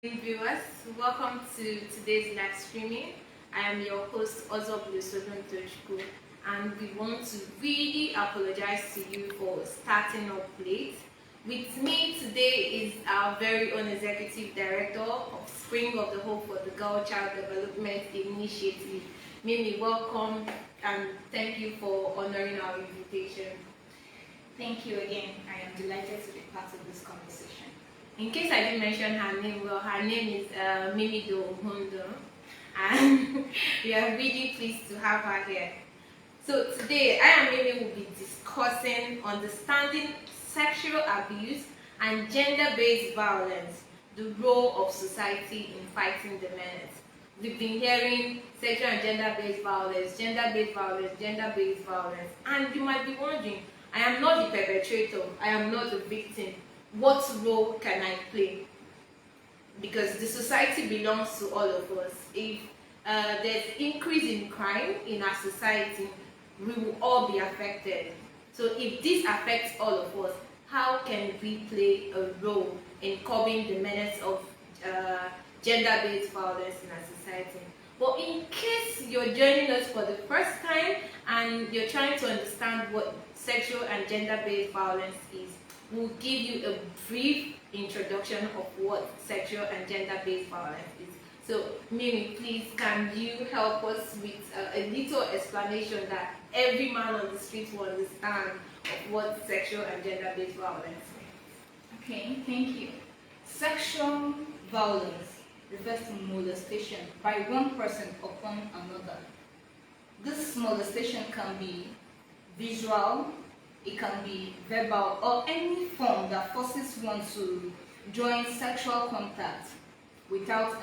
Viewers, welcome to today's live streaming. I am your host Ozoblu Toshku, and we want to really apologize to you for starting up late. With me today is our very own Executive Director of Spring of the Hope for the Girl Child Development Initiative. Mimi, welcome and thank you for honoring our invitation. Thank you again. I am delighted to be part of this conversation. In case I didn't mention her name, well, her name is Mimi Hondo, and we are really pleased to have her here. So today, I and Mimi will be discussing understanding sexual abuse and gender-based violence, the role of society in fighting the menace. We've been hearing sexual and gender-based violence, gender-based violence, gender-based violence, and you might be wondering, I am not the perpetrator, I am not the victim. What role can I play? Because the society belongs to all of us. If there's increase in crime in our society, we will all be affected. So if this affects all of us, how can we play a role in curbing the menace of gender-based violence in our society? But in case you're joining us for the first time and you're trying to understand what sexual and gender-based violence is, we'll give you a brief introduction of what sexual and gender-based violence is. So, Mimi, please, can you help us with a little explanation that every man on the street will understand of what sexual and gender-based violence is? Okay, thank you. Sexual violence refers to molestation by one person upon another. This molestation can be visual, it can be verbal, or any form that forces one to join sexual contact without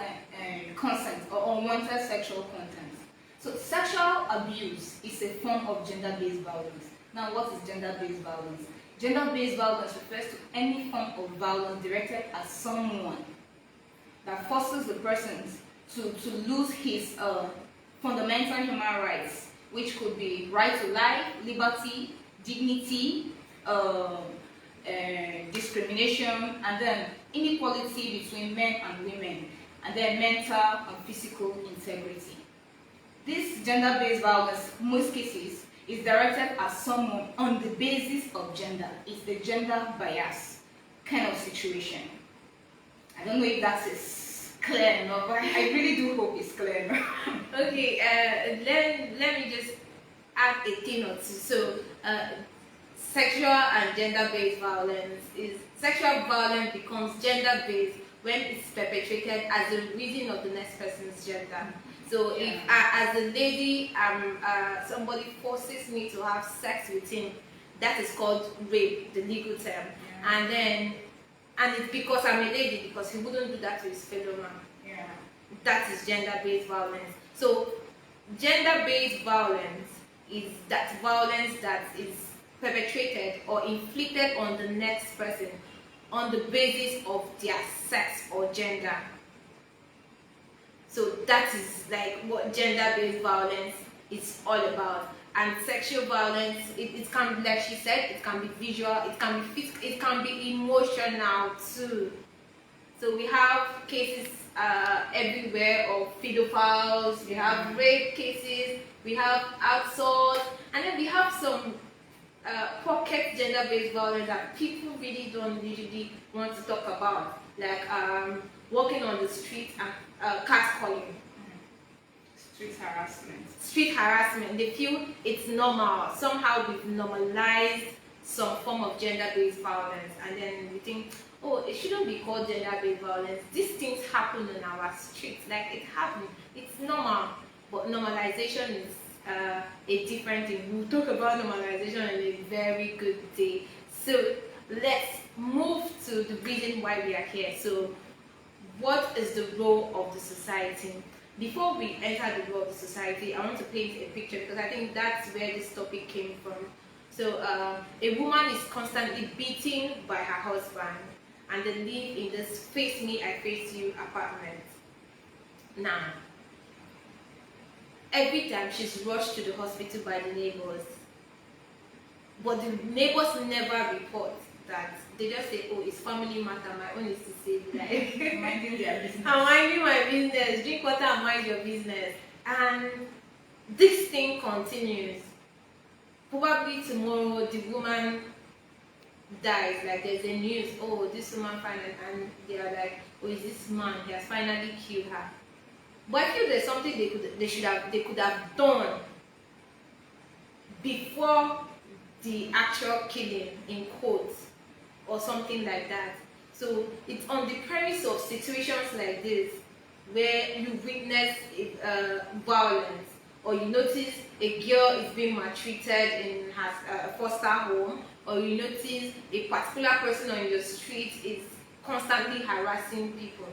consent or unwanted sexual content. So sexual abuse is a form of gender-based violence. Now, what is gender-based violence? Gender-based violence refers to any form of violence directed at someone that forces the person to lose his fundamental human rights, which could be right to life, liberty, dignity, discrimination, and then inequality between men and women, and then mental and physical integrity. This gender-based violence, in most cases, is directed at someone on the basis of gender. It's the gender bias kind of situation. I don't know if that is clear enough, but I really do hope it's clear enough. Okay, let me just add a thing or two. So, sexual and gender-based violence is sexual violence becomes gender-based when it's perpetrated as a reason of the next person's gender. So if as a lady, somebody forces me to have sex with him, that is called rape, the legal term. And it's because I'm a lady, because he wouldn't do that to his fellow man. That is gender-based violence. So gender-based violence is that violence that is perpetrated or inflicted on the next person on the basis of their sex or gender. So that is like what gender-based violence is all about. And sexual violence, it can be, like she said, it can be visual, it can be physical, it can be emotional too. So we have cases everywhere of pedophiles, we have rape cases, we have assault, and then we have some pocket gender-based violence that people really don't usually want to talk about, like walking on the street and catcalling. Street harassment. Street harassment. They feel it's normal. Somehow we've normalized some form of gender-based violence, and then we think, oh, it shouldn't be called gender-based violence. These things happen on our streets. Like, it happens. It's normal. But normalization is a different thing. We'll talk about normalization on a very good day. So let's move to the reason why we are here. So what is the role of the society? Before we enter the role of the society, I want to paint a picture because I think that's where this topic came from. So a woman is constantly beaten by her husband, and they live in this face me, I face you apartment. Now, every time she's rushed to the hospital by the neighbors, but the neighbors never report. that they just say, oh, it's family matter. My own is to save life. Minding their business. I'm minding my business. Drink water and mind your business. And this thing continues. Probably tomorrow the woman dies. Like there's a news, oh, this woman finally, and they are like, oh, is this man? He has finally killed her. But I feel there's something they could have done before the actual killing, in quotes, or something like that. So it's on the premise of situations like this where you witness violence, or you notice a girl is being maltreated in her foster home, or you notice a particular person on your street is constantly harassing people.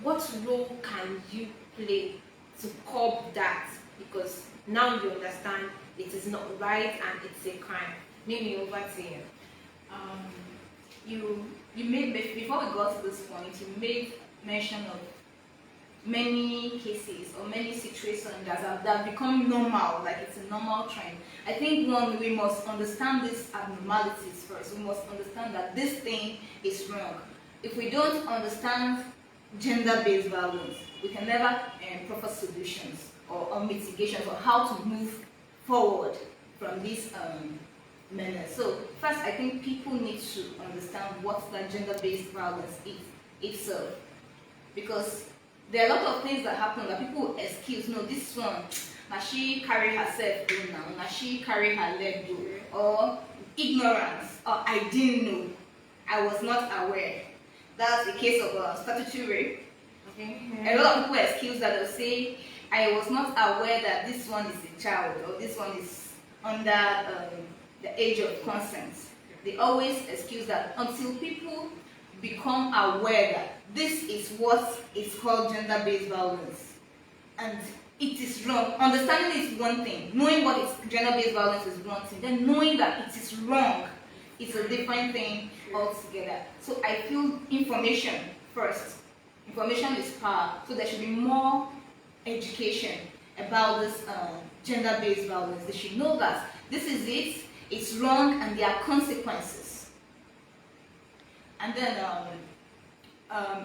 What role can you play to curb that? Because now you understand it is not right and it's a crime. Mimi, over to you. You made, before we got to this point, you made mention of many cases or many situations that have become normal, like it's a normal trend. I think we must understand these abnormalities first. We must understand that this thing is wrong. If we don't understand gender-based violence, we can never proffer solutions or mitigations or how to move forward from this menace. So first, I think people need to understand what that gender-based violence is itself, because there are a lot of things that happen that people excuse. No, this one, now she carry herself do now she carry her leg do, or ignorance, or I didn't know, I was not aware. That's the case of statutory rape. Okay. A lot of people excuse that. They'll say, I was not aware that this one is a child, or this one is under the age of consent. They always excuse that until people become aware that this is what is called gender-based violence, and it is wrong. Understanding is one thing, knowing what is gender-based violence is one thing, then knowing that it is wrong, it's a different thing altogether. So I feel information first. Information is power, so there should be more education about this gender-based violence. They should know that this is it, it's wrong, and there are consequences. And then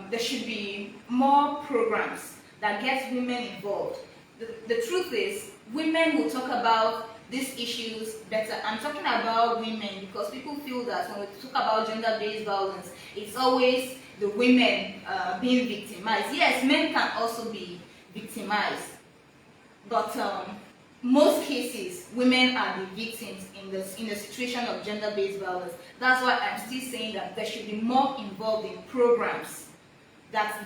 there should be more programs that get women involved. The truth is, women will talk about these issues better. I'm talking about women because people feel that when we talk about gender-based violence, it's always the women being victimized. Yes, men can also be victimized, but most cases, women are the victims in the situation of gender-based violence. That's why I'm still saying that there should be more involved in programs that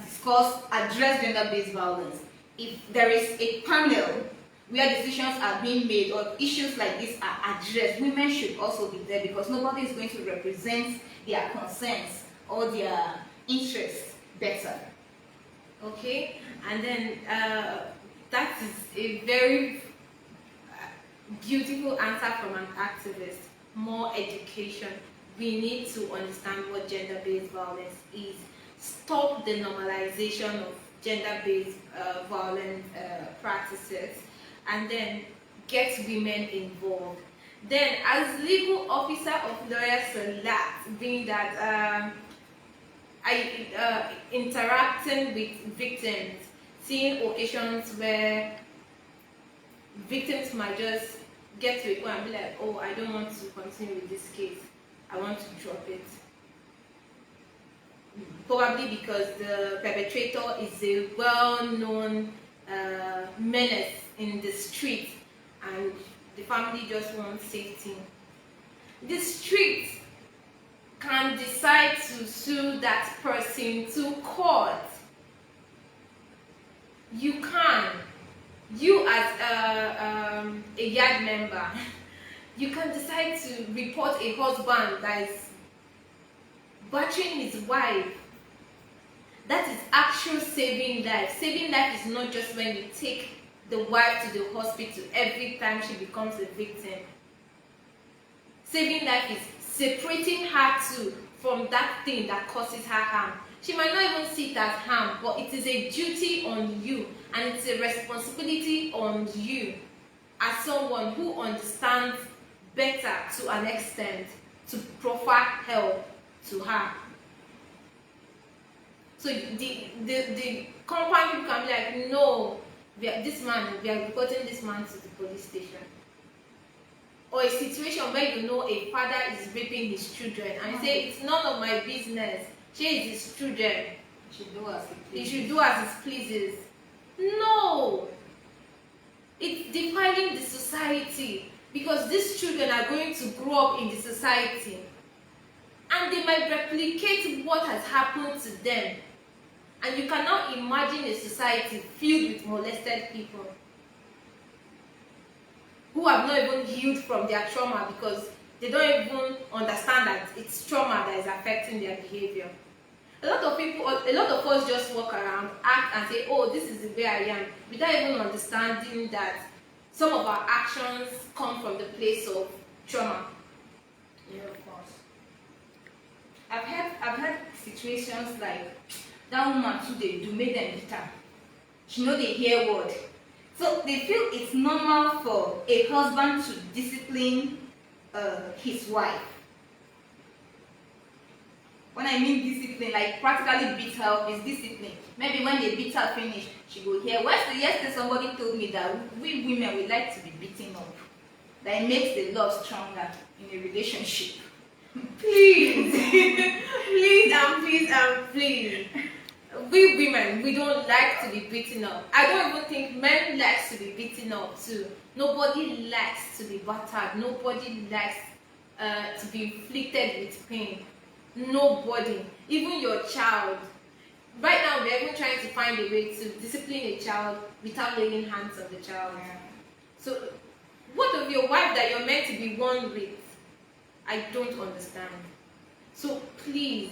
address gender-based violence. If there is a panel where decisions are being made or issues like this are addressed, women should also be there, because nobody is going to represent their concerns or their interests better. Okay, and then that is a very beautiful answer from an activist. More education. We need to understand what gender-based violence is. Stop the normalization of gender-based violent practices, and then get women involved. Then, as legal officer of Lawyers Select, being that interacting with victims, seeing occasions where victims might just get to a point and be like, oh, I don't want to continue with this case, I want to drop it. Probably because the perpetrator is a well-known menace in the street, and the family just wants safety. The street can decide to sue that person to court. You can. You as a yard member, you can decide to report a husband that is battering his wife. That is actual saving life. Saving life is not just when you take the wife to the hospital every time she becomes a victim. Saving life is separating her too from that thing that causes her harm. She might not even see it as harm, but it is a duty on you, and it's a responsibility on you as someone who understands better to an extent to proffer help to her. So the compound people can be like, no, we are reporting this man to the police station. Or a situation where you know a father is raping his children and you say it's none of my business. She is his children. He should do as he pleases. No, it's defiling the society, because these children are going to grow up in the society and they might replicate what has happened to them. And you cannot imagine a society filled with molested people who have not even healed from their trauma, because they don't even understand that it's trauma that is affecting their behavior. A lot of us just walk around, act and say, oh, this is the way I am, without even understanding that some of our actions come from the place of trauma. Yeah, of course. I've had situations like that woman too, they do make them bitter. She know they hear word. So they feel it's normal for a husband to discipline his wife. When I mean discipline, like practically beat her up is discipline. Maybe when they beat her finish, she go hear. Yesterday somebody told me that we women, we like to be beaten up. That it makes the love stronger in a relationship. Please, please. We women, we don't like to be beaten up. I don't even think men likes to be beaten up too. Nobody likes to be battered. Nobody likes to be inflicted with pain. Nobody, even your child. Right now, we're even trying to find a way to discipline a child without laying hands on the child. Yeah. So, what of your wife that you're meant to be one with? I don't understand. So please,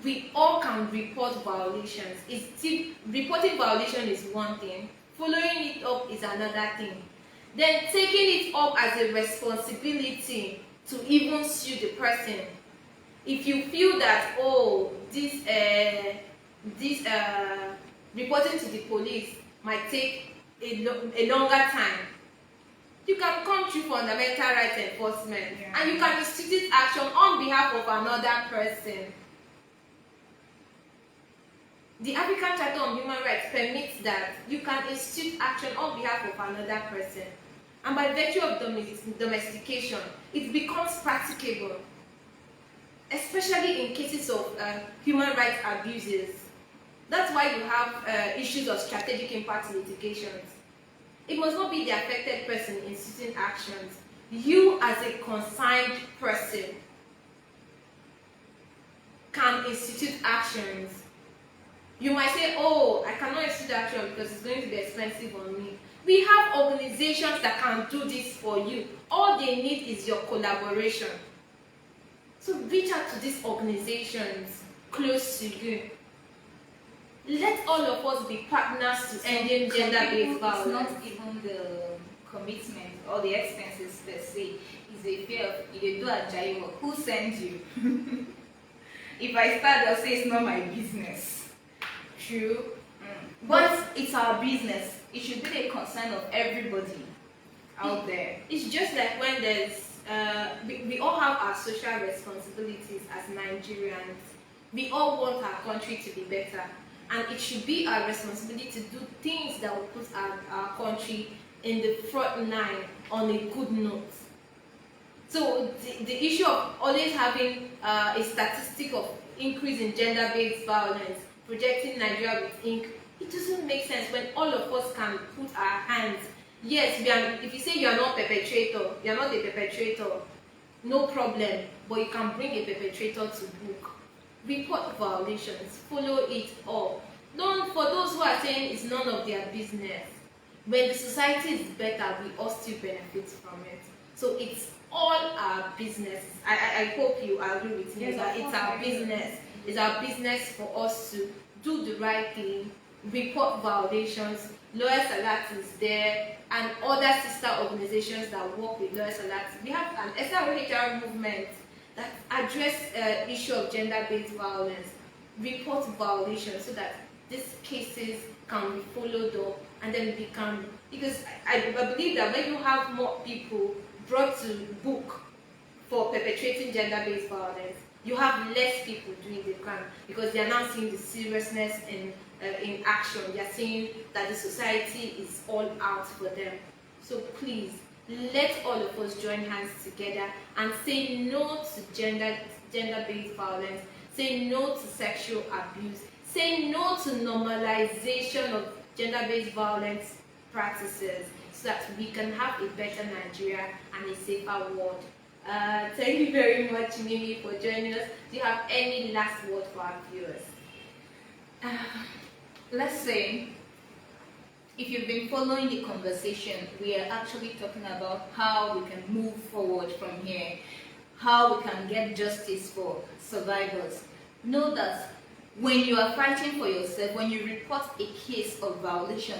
we all can report violations. Reporting violation is one thing. Following it up is another thing. Then taking it up as a responsibility to even sue the person. If you feel that, oh, this reporting to the police might take a longer time, you can come through fundamental rights enforcement, and you can institute action on behalf of another person. The African Charter on Human Rights permits that you can institute action on behalf of another person. And by virtue of domestication, it becomes practicable, especially in cases of human rights abuses. That's why you have issues of strategic impact litigations. It must not be the affected person instituting actions. You as a concerned person can institute actions. You might say, oh, I cannot institute action because it's going to be expensive on me. We have organizations that can do this for you. All they need is your collaboration. So reach out to these organizations close to you. Let all of us be partners to ending gender-based violence. It's not even the commitment or the expenses per se. It's a fear of, if you do a giant work, who sends you? If I start, they'll say it's not my business. True. But it's our business. It should be the concern of everybody out there. It's just like when there's, we all have our social responsibilities as Nigerians. We all want our country to be better. And it should be our responsibility to do things that will put our country in the front line on a good note. So the issue of always having a statistic of increase in gender-based violence, projecting Nigeria with ink, it doesn't make sense when all of us can put our hands. Yes, if you say you are not a perpetrator, no problem, but you can bring a perpetrator to book. Report violations, follow it up. For those who are saying it's none of their business, when the society is better, we all still benefit from it. So it's all our business. I hope you agree with me that it's our business. It's our business for us to do the right thing, report violations. Lawyers Alert is there, and other sister organizations that work with Lawyers Alert. We have an SRHR movement that address issue of gender-based violence, report violations, so that these cases can be followed up, and then we can, because I believe that when you have more people brought to book for perpetrating gender-based violence, you have less people doing the crime because they are now seeing the seriousness in action. They are seeing that the society is all out for them. So please, let all of us join hands together and say no to gender-based violence. Say no to sexual abuse. Say no to normalization of gender-based violence practices so that we can have a better Nigeria and a safer world. Thank you very much, Mimi, for joining us. Do you have any last word for our viewers? Let's say, if you've been following the conversation, we are actually talking about how we can move forward from here, how we can get justice for survivors. Know that when you are fighting for yourself, when you report a case of violation,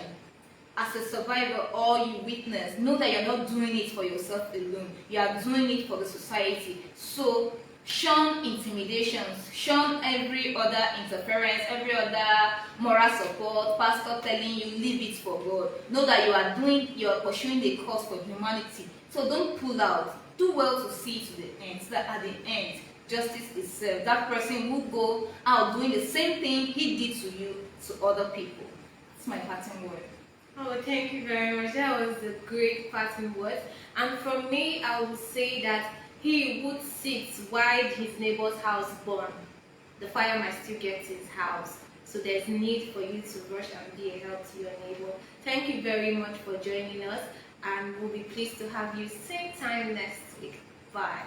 as a survivor or you witness, know that you're not doing it for yourself alone. You are doing it for the society. So shun intimidations, shun every other interference, every other moral support, pastor telling you leave it for God. Know that you are pursuing the cause for humanity. So don't pull out. Do well to see to the end, so that at the end, justice is served. That person will go out doing the same thing he did to you to other people. That's my parting word. Oh, thank you very much. That was a great parting word. And from me, I would say that he would sit while his neighbor's house burn. The fire might still get to his house. So there's need for you to rush and be a help to your neighbor. Thank you very much for joining us, and we'll be pleased to have you same time next week. Bye.